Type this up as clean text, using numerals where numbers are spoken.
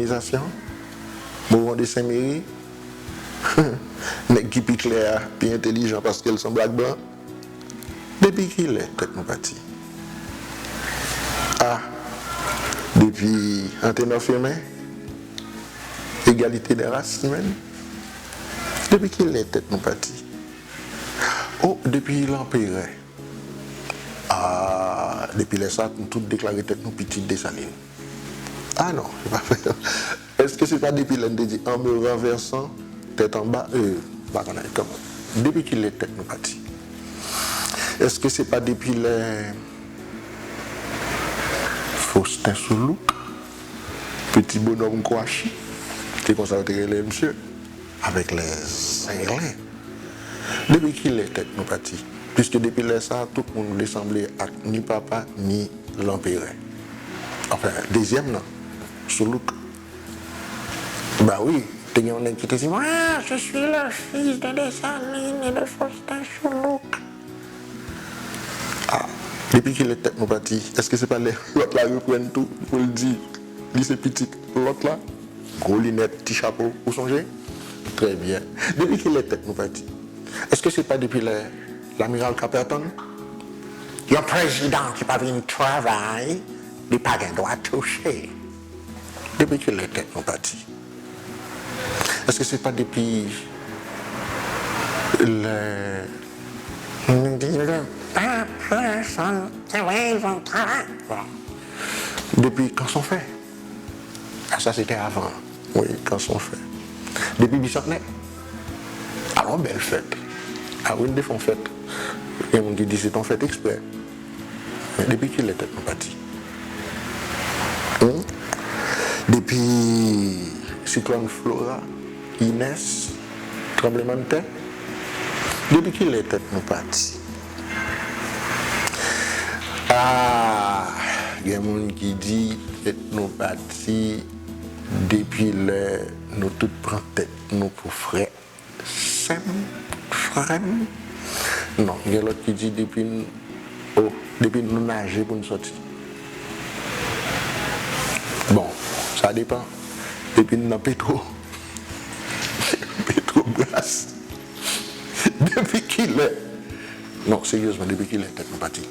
colonisation, mouvement de Saint-Méry, mais qui plus clair, plus intelligent parce qu'elles sont black blanc. Depuis qu'il est technopathie. Ah, depuis Anténor Firmin, égalité des races humaines. Depuis qu'il est technopathie. Oh, depuis l'Empire. Ah, depuis les sacs, nous tous déclaré techno petite Dessalines. Ah non, c'est pas fait. Est-ce que c'est pas depuis l'un dit en me renversant, tête en bas, depuis qu'il est technopathie. Est-ce que c'est pas depuis les Faustin Soulouk, petit bonhomme Kouachi, qui est conservé les monsieur, avec les Anglais? Depuis qu'il est technopathie. Puisque depuis les ça, tout le monde ne semblait ni papa ni l'empire. Enfin, deuxième, non. Soulouk. Bah oui, il y a un qui te dit, moi, je suis le fils de Dessalines et de Faustin Soulouk. Ah, depuis qu'il est technopathie, est-ce que c'est pas l'autre là qui reprennent tout pour le dire, lycée petit, l'autre là, gros lunettes, petit chapeau, vous songez? Très bien. Depuis qu'il est technopathie, est-ce que c'est pas depuis l'amiral Caperton? Le président qui n'a pas venu travailler, il n'a pas le droit de toucher. Depuis qu'il est technopathie. Est-ce que c'est pas depuis depuis quand sont fait? Ah, ça c'était avant. Oui, quand sont fait. Depuis bicentenaire. Alors, belle fête. Ah oui, ils font fête. Il y a des gens qui disent c'est en fête exprès. Mais depuis qu'il est technopathie. Depuis cyclone Flora, Inès, tremblement de terre. Depuis qu'il est technopathie. Ah, il y a des gens qui disent technopathie depuis nous tous prenons tête nous pour frère. Non, il y a l'autre qui dit depuis nous nager pour nous sortir. Bon, ça dépend. Depuis nous pétro glace. Depuis qu'il est. Non, sérieusement, depuis qu'il est technopathie.